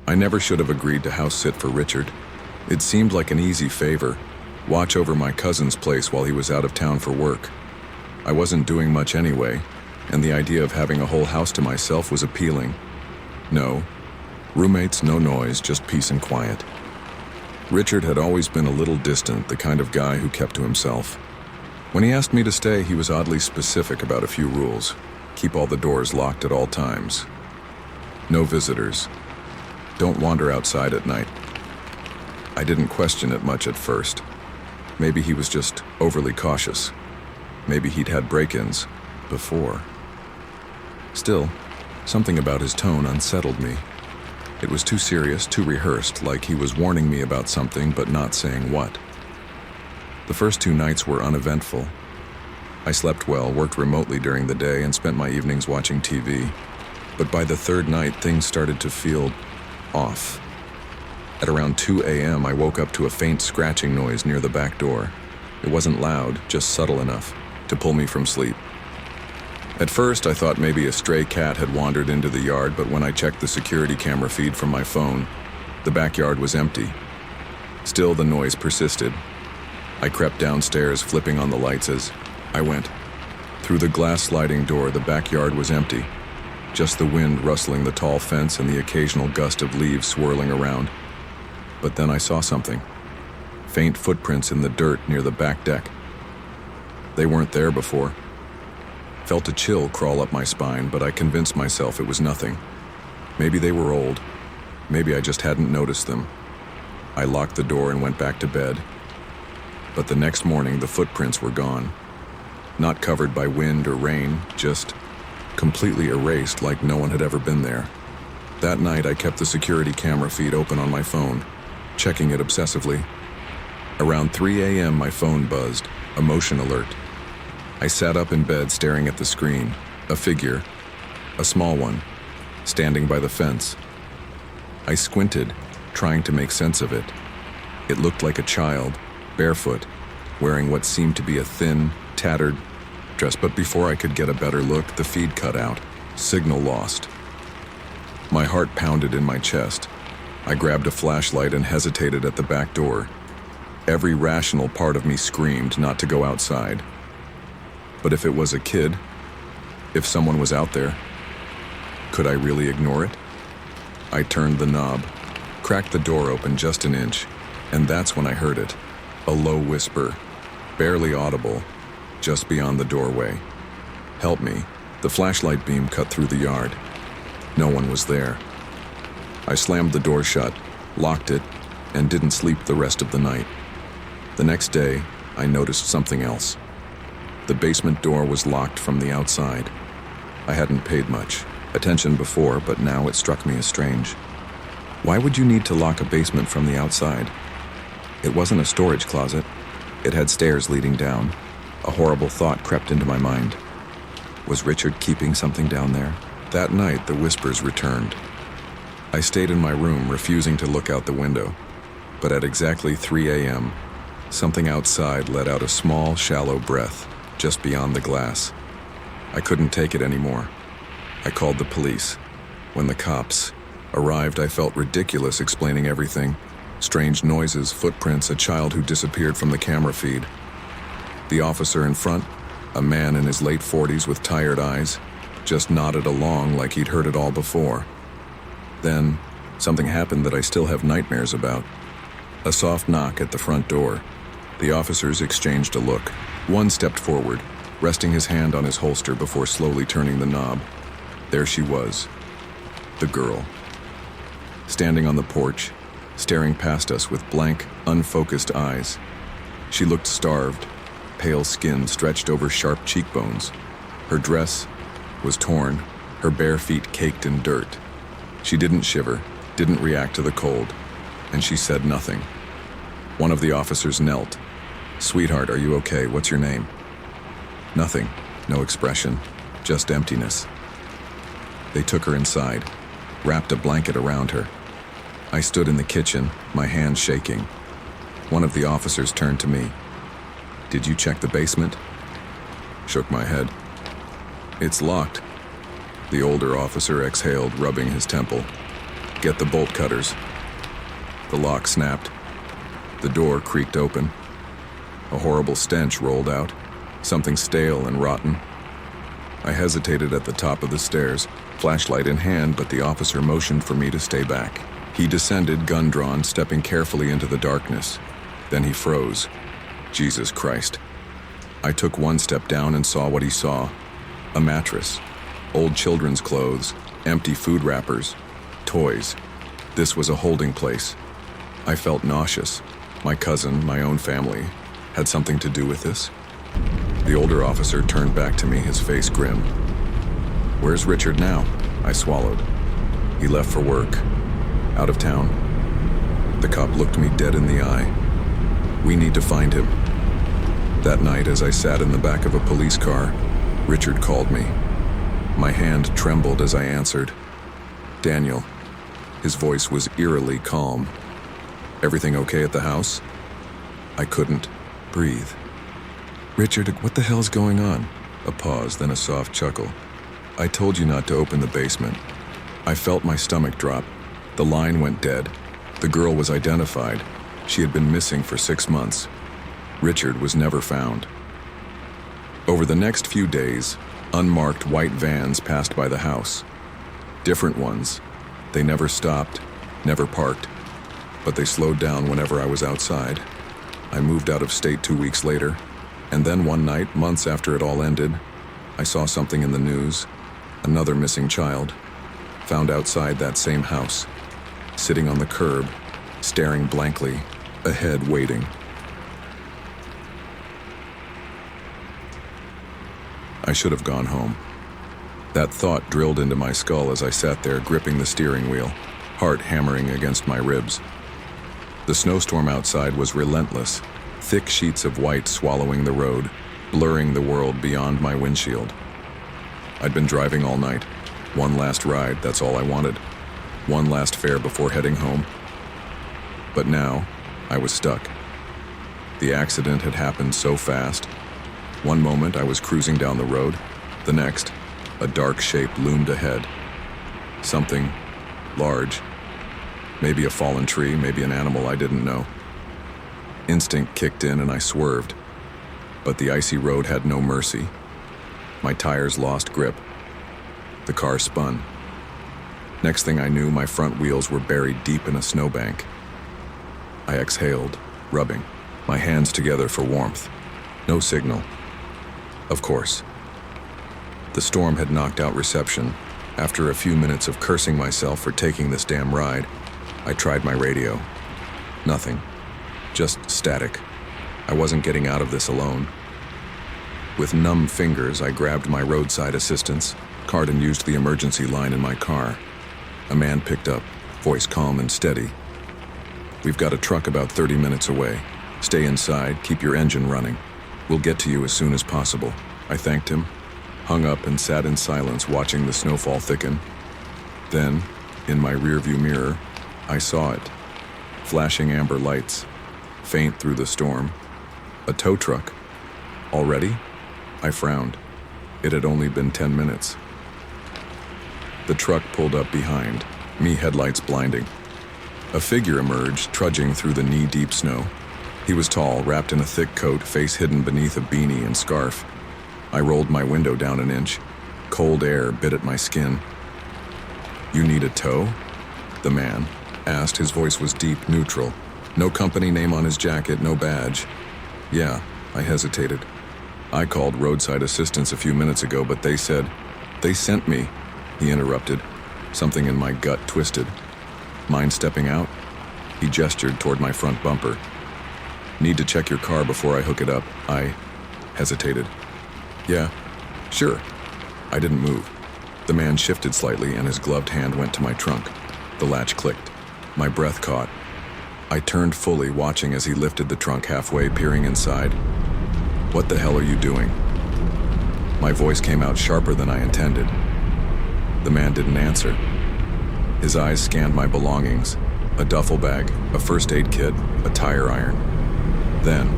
I never should have agreed to house sit for Richard. It seemed like an easy favor, watch over my cousin's place while he was out of town for work. I wasn't doing much anyway, and the idea of having a whole house to myself was appealing. No, roommates, no noise, just peace and quiet. Richard had always been a little distant, the kind of guy who kept to himself. When he asked me to stay, he was oddly specific about a few rules. Keep all the doors locked at all times. No visitors. Don't wander outside at night. I didn't question it much at first. Maybe he was just overly cautious. Maybe he'd had break-ins before. Still, something about his tone unsettled me. It was too serious, too rehearsed, like he was warning me about something but not saying what. The first 2 nights were uneventful. I slept well, worked remotely during the day, and spent my evenings watching TV. But by the 3rd night, things started to feel off. At around 2 a.m., I woke up to a faint scratching noise near the back door. It wasn't loud, just subtle enough to pull me from sleep. At first, I thought maybe a stray cat had wandered into the yard, but when I checked the security camera feed from my phone, the backyard was empty. Still, the noise persisted. I crept downstairs, flipping on the lights as I went. Through the glass sliding door, the backyard was empty. Just the wind rustling the tall fence and the occasional gust of leaves swirling around. But then I saw something. Faint footprints in the dirt near the back deck. They weren't there before. Felt a chill crawl up my spine, but I convinced myself it was nothing. Maybe they were old. Maybe I just hadn't noticed them. I locked the door and went back to bed. But the next morning, the footprints were gone. Not covered by wind or rain, just completely erased like no one had ever been there. That night, I kept the security camera feed open on my phone, checking it obsessively. Around 3 a.m., my phone buzzed, a motion alert. I sat up in bed staring at the screen, a figure, a small one, standing by the fence. I squinted, trying to make sense of it. It looked like a child, barefoot, wearing what seemed to be a thin, tattered dress, but before I could get a better look, the feed cut out, signal lost. My heart pounded in my chest. I grabbed a flashlight and hesitated at the back door. Every rational part of me screamed not to go outside. But if it was a kid, if someone was out there, could I really ignore it? I turned the knob, cracked the door open just an inch, and that's when I heard it. A low whisper, barely audible, just beyond the doorway. Help me. The flashlight beam cut through the yard. No one was there. I slammed the door shut, locked it, and didn't sleep the rest of the night. The next day, I noticed something else. The basement door was locked from the outside. I hadn't paid much attention before, but now it struck me as strange. Why would you need to lock a basement from the outside? It wasn't a storage closet. It had stairs leading down. A horrible thought crept into my mind. Was Richard keeping something down there? That night, the whispers returned. I stayed in my room, refusing to look out the window. But at exactly 3 a.m., something outside let out a small, shallow breath, just beyond the glass. I couldn't take it anymore. I called the police. When the cops arrived, I felt ridiculous explaining everything. Strange noises, footprints, a child who disappeared from the camera feed. The officer in front, a man in his late 40s with tired eyes, just nodded along like he'd heard it all before. Then, something happened that I still have nightmares about. A soft knock at the front door. The officers exchanged a look. One stepped forward, resting his hand on his holster before slowly turning the knob. There she was, the girl. Standing on the porch, staring past us with blank, unfocused eyes. She looked starved, pale skin stretched over sharp cheekbones. Her dress was torn, her bare feet caked in dirt. She didn't shiver, didn't react to the cold, and she said nothing. One of the officers knelt. "Sweetheart, are you okay? What's your name?" Nothing, no expression, just emptiness. They took her inside, wrapped a blanket around her. I stood in the kitchen, my hands shaking. One of the officers turned to me. "Did you check the basement?" Shook my head. "It's locked." The older officer exhaled, rubbing his temple. Get the bolt cutters." The lock snapped. The door creaked open. A horrible stench rolled out, something stale and rotten. I hesitated at the top of the stairs, flashlight in hand, but the officer motioned for me to stay back. He descended, gun drawn, stepping carefully into the darkness. Then he froze. Jesus Christ. I took one step down and saw what he saw. A mattress, old children's clothes, empty food wrappers, toys. This was a holding place. I felt nauseous. My cousin, my own family, had something to do with this. The older officer turned back to me, his face grim. "Where's Richard now?" I swallowed. "He left for work. Out of town." The cop looked me dead in the eye. "We need to find him." That night, as I sat in the back of a police car, Richard called me. My hand trembled as I answered. "Daniel." His voice was eerily calm. "Everything okay at the house?" I couldn't breathe. "Richard, what the hell's going on?" A pause, then a soft chuckle. "I told you not to open the basement." I felt my stomach drop. The line went dead. The girl was identified. She had been missing for 6 months. Richard was never found. Over the next few days, unmarked white vans passed by the house. Different ones. They never stopped, never parked, but they slowed down whenever I was outside. I moved out of state 2 weeks later, and then one night, months after it all ended, I saw something in the news. Another missing child, found outside that same house, sitting on the curb, staring blankly, ahead waiting. I should have gone home. That thought drilled into my skull as I sat there gripping the steering wheel, heart hammering against my ribs. The snowstorm outside was relentless, thick sheets of white swallowing the road, blurring the world beyond my windshield. I'd been driving all night. One last ride, that's all I wanted. One last fare before heading home. But now, I was stuck. The accident had happened so fast. One moment I was cruising down the road, the next, a dark shape loomed ahead. Something large. Maybe a fallen tree, maybe an animal I didn't know. Instinct kicked in and I swerved. But the icy road had no mercy. My tires lost grip. The car spun. Next thing I knew, my front wheels were buried deep in a snowbank. I exhaled, rubbing my hands together for warmth. No signal. Of course. The storm had knocked out reception. After a few minutes of cursing myself for taking this damn ride, I tried my radio. Nothing. Just static. I wasn't getting out of this alone. With numb fingers, I grabbed my roadside assistance card and used the emergency line in my car. A man picked up, voice calm and steady. "We've got a truck about 30 minutes away. Stay inside, keep your engine running. We'll get to you as soon as possible." I thanked him, hung up and sat in silence watching the snowfall thicken. Then, in my rearview mirror, I saw it. Flashing amber lights, faint through the storm. A tow truck. Already? I frowned. It had only been 10 minutes. The truck pulled up behind, me headlights blinding. A figure emerged, trudging through the knee-deep snow. He was tall, wrapped in a thick coat, face hidden beneath a beanie and scarf. I rolled my window down an inch. Cold air bit at my skin. "You need a tow?" the man asked. His voice was deep, neutral. No company name on his jacket, no badge. "Yeah," I hesitated. "I called roadside assistance a few minutes ago, but they said..." "They sent me," he interrupted. Something in my gut twisted. "Mind stepping out?" He gestured toward my front bumper. "Need to check your car before I hook it up." I hesitated. "Yeah, sure." I didn't move. The man shifted slightly and his gloved hand went to my trunk. The latch clicked. My breath caught. I turned fully, watching as he lifted the trunk halfway, peering inside. "What the hell are you doing?" My voice came out sharper than I intended. The man didn't answer. His eyes scanned my belongings, a duffel bag, a first aid kit, a tire iron. Then,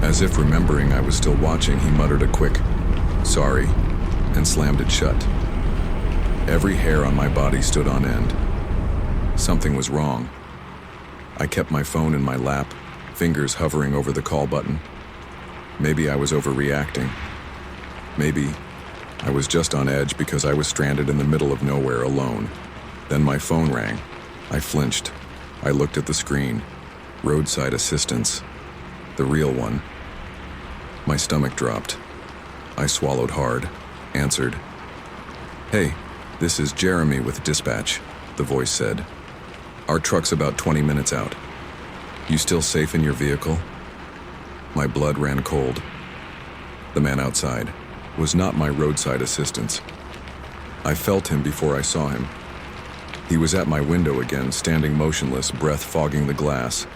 as if remembering I was still watching, he muttered a quick, "Sorry," and slammed it shut. Every hair on my body stood on end. Something was wrong. I kept my phone in my lap, fingers hovering over the call button. Maybe I was overreacting. Maybe I was just on edge because I was stranded in the middle of nowhere alone. Then my phone rang. I flinched. I looked at the screen. Roadside assistance. The real one. My stomach dropped. I swallowed hard, answered. "Hey, this is Jeremy with dispatch," the voice said. "Our truck's about 20 minutes out. You still safe in your vehicle?" My blood ran cold. The man outside was not my roadside assistance. I felt him before I saw him. He was at my window again, standing motionless, breath fogging the glass.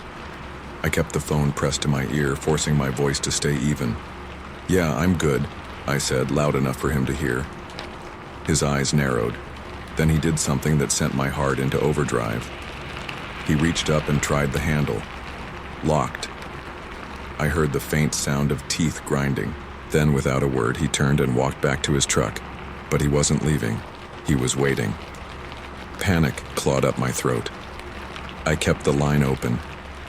I kept the phone pressed to my ear, forcing my voice to stay even. "Yeah, I'm good," I said, loud enough for him to hear. His eyes narrowed. Then he did something that sent my heart into overdrive. He reached up and tried the handle. Locked. I heard the faint sound of teeth grinding. Then, without a word, he turned and walked back to his truck. But he wasn't leaving. He was waiting. Panic clawed up my throat. I kept the line open,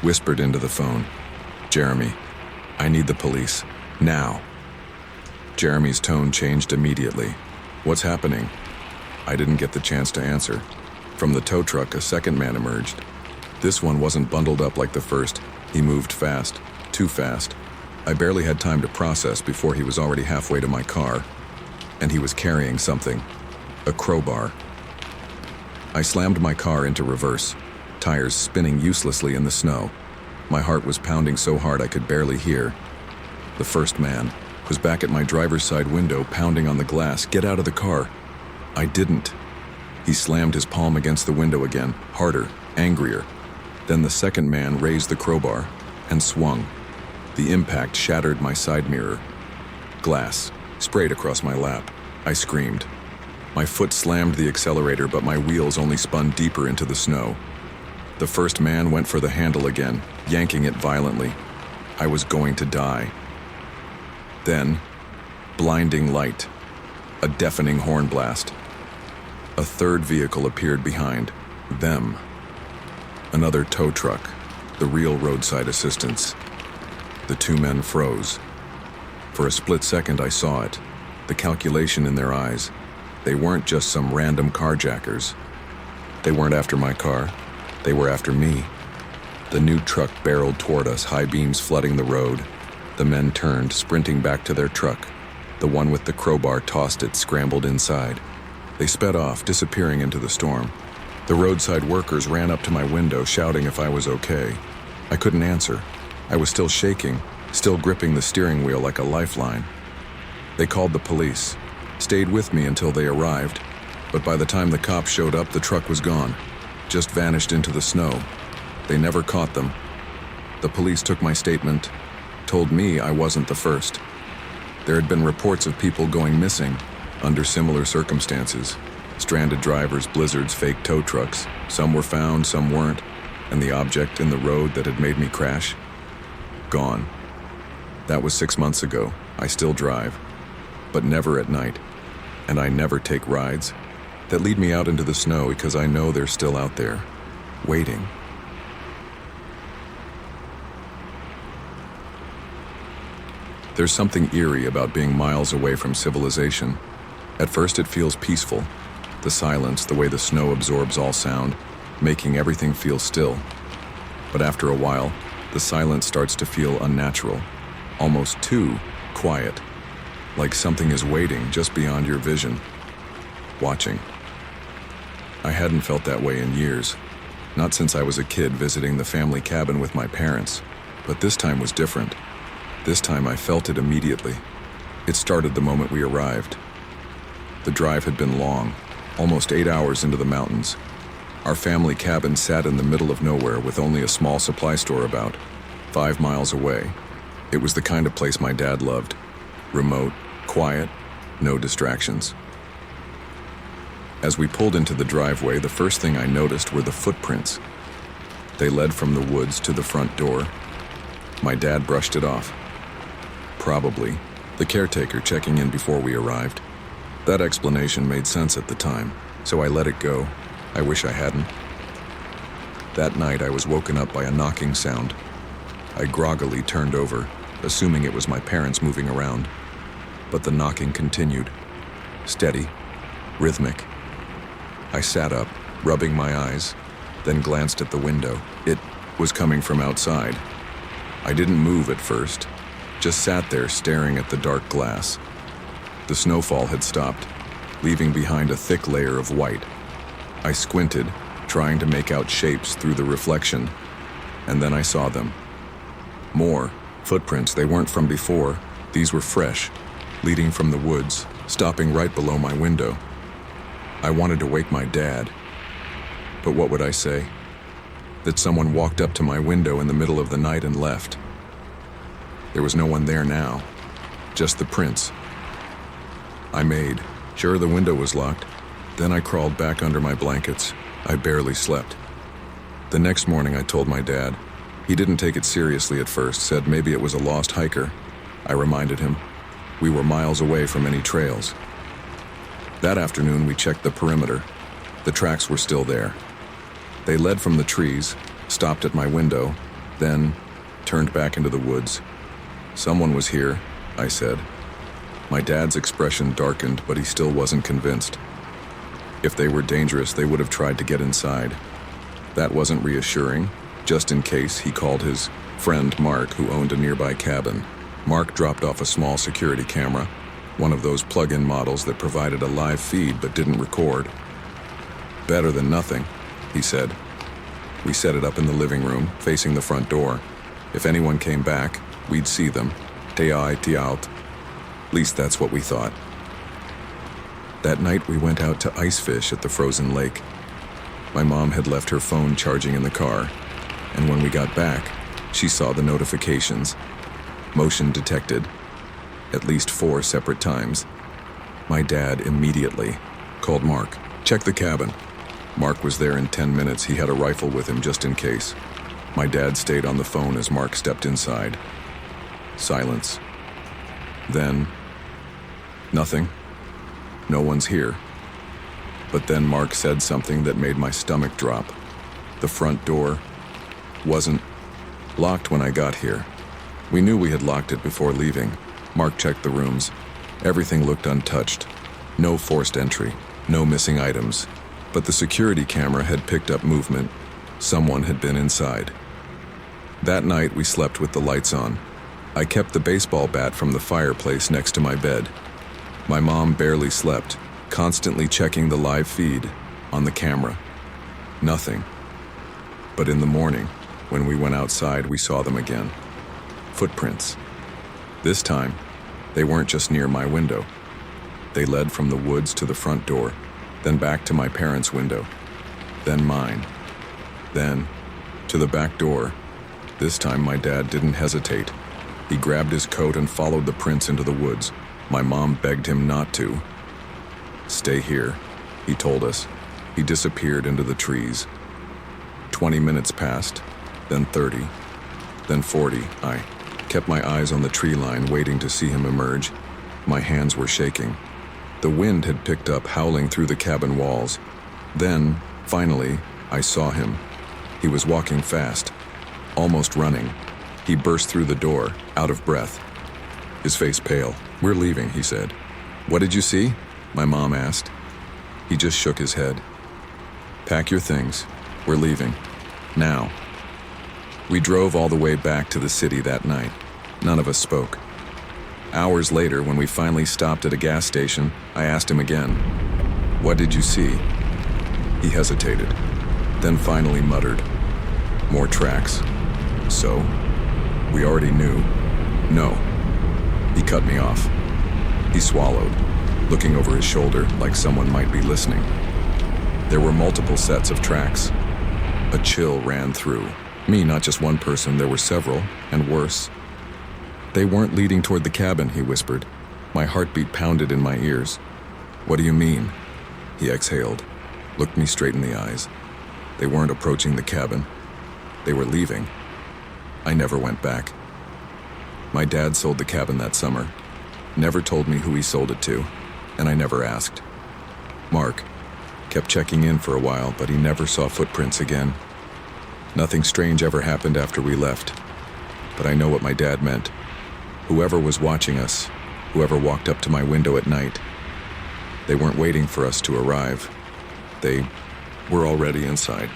whispered into the phone, "Jeremy, I need the police. Now." Jeremy's tone changed immediately. "What's happening?" I didn't get the chance to answer. From the tow truck, a second man emerged. This one wasn't bundled up like the first. He moved fast, too fast. I barely had time to process before he was already halfway to my car. And he was carrying something. A crowbar. I slammed my car into reverse, tires spinning uselessly in the snow. My heart was pounding so hard I could barely hear. The first man was back at my driver's side window, pounding on the glass. "Get out of the car." I didn't. He slammed his palm against the window again, harder, angrier. Then the second man raised the crowbar and swung. The impact shattered my side mirror. Glass sprayed across my lap. I screamed. My foot slammed the accelerator, but my wheels only spun deeper into the snow. The first man went for the handle again, yanking it violently. I was going to die. Then, blinding light. A deafening horn blast. A third vehicle appeared behind. Them. Another tow truck. The real roadside assistance. The two men froze. For a split second I saw it. The calculation in their eyes. They weren't just some random carjackers. They weren't after my car. They were after me. The new truck barreled toward us, high beams flooding the road. The men turned, sprinting back to their truck. The one with the crowbar tossed it, scrambled inside. They sped off, disappearing into the storm. The roadside workers ran up to my window, shouting if I was okay. I couldn't answer. I was still shaking, still gripping the steering wheel like a lifeline. They called the police, stayed with me until they arrived, but by the time the cops showed up, the truck was gone, just vanished into the snow. They never caught them. The police took my statement, told me I wasn't the first. There had been reports of people going missing under similar circumstances. Stranded drivers, blizzards, fake tow trucks. Some were found, some weren't. And the object in the road that had made me crash? Gone. That was 6 months ago. I still drive. But never at night. And I never take rides that lead me out into the snow because I know they're still out there, waiting. There's something eerie about being miles away from civilization. At first it feels peaceful. The silence, the way the snow absorbs all sound, making everything feel still. But after a while, the silence starts to feel unnatural, almost too quiet, like something is waiting just beyond your vision, watching. I hadn't felt that way in years, not since I was a kid visiting the family cabin with my parents, but this time was different. This time I felt it immediately. It started the moment we arrived. The drive had been long, almost 8 hours into the mountains. Our family cabin sat in the middle of nowhere with only a small supply store about 5 miles away. It was the kind of place my dad loved. Remote, quiet, no distractions. As we pulled into the driveway, the first thing I noticed were the footprints. They led from the woods to the front door. My dad brushed it off. Probably the caretaker checking in before we arrived. That explanation made sense at the time, so I let it go. I wish I hadn't. That night I was woken up by a knocking sound. I groggily turned over, assuming it was my parents moving around. But the knocking continued. Steady, rhythmic. I sat up, rubbing my eyes, then glanced at the window. It was coming from outside. I didn't move at first, just sat there staring at the dark glass. The snowfall had stopped, leaving behind a thick layer of white. I squinted, trying to make out shapes through the reflection, and then I saw them. More footprints. They weren't from before. These were fresh, leading from the woods, stopping right below my window. I wanted to wake my dad, but what would I say? That someone walked up to my window in the middle of the night and left. There was no one there now, just the prints. I made sure the window was locked. Then I crawled back under my blankets. I barely slept. The next morning I told my dad. He didn't take it seriously at first, said maybe it was a lost hiker. I reminded him. We were miles away from any trails. That afternoon we checked the perimeter. The tracks were still there. They led from the trees, stopped at my window, then turned back into the woods. Someone was here, I said. My dad's expression darkened, but he still wasn't convinced. If they were dangerous, they would have tried to get inside. That wasn't reassuring. Just in case, he called his friend Mark, who owned a nearby cabin. Mark dropped off a small security camera, one of those plug-in models that provided a live feed but didn't record. Better than nothing, he said. We set it up in the living room, facing the front door. If anyone came back, we'd see them. Te ai, te out. At least that's what we thought. That night we went out to ice fish at the frozen lake. My mom had left her phone charging in the car, and when we got back, she saw the notifications. Motion detected. At least 4 separate times. My dad immediately called Mark. Check the cabin. Mark was there in 10 minutes. He had a rifle with him just in case. My dad stayed on the phone as Mark stepped inside. Silence. Then, nothing. No one's here. But then Mark said something that made my stomach drop. The front door wasn't locked when I got here. We knew we had locked it before leaving. Mark checked the rooms. Everything looked untouched. No forced entry, no missing items. But the security camera had picked up movement. Someone had been inside. That night we slept with the lights on. I kept the baseball bat from the fireplace next to my bed. My mom barely slept, constantly checking the live feed on the camera. Nothing. But in the morning, when we went outside, we saw them again. Footprints. This time, they weren't just near my window. They led from the woods to the front door, then back to my parents' window, then mine, then to the back door. This time my dad didn't hesitate. He grabbed his coat and followed the prints into the woods. My mom begged him not to. Stay here, he told us. He disappeared into the trees. 20 minutes passed, then 30, then 40. I kept my eyes on the tree line, waiting to see him emerge. My hands were shaking. The wind had picked up, howling through the cabin walls. Then, finally, I saw him. He was walking fast, almost running. He burst through the door, out of breath. His face pale. We're leaving, he said. What did you see? My mom asked. He just shook his head. Pack your things. We're leaving. Now. We drove all the way back to the city that night. None of us spoke. Hours later, when we finally stopped at a gas station, I asked him again, "What did you see?" He hesitated, then finally muttered, "More tracks." So, we already knew. No. He cut me off. He swallowed, looking over his shoulder like someone might be listening. There were multiple sets of tracks. A chill ran through me, not just one person, there were several, and worse. They weren't leading toward the cabin, he whispered. My heartbeat pounded in my ears. What do you mean? He exhaled, looked me straight in the eyes. They weren't approaching the cabin. They were leaving. I never went back. My dad sold the cabin that summer. Never told me who he sold it to, and I never asked. Mark kept checking in for a while, but he never saw footprints again. Nothing strange ever happened after we left, but I know what my dad meant. Whoever was watching us, whoever walked up to my window at night, they weren't waiting for us to arrive. They were already inside.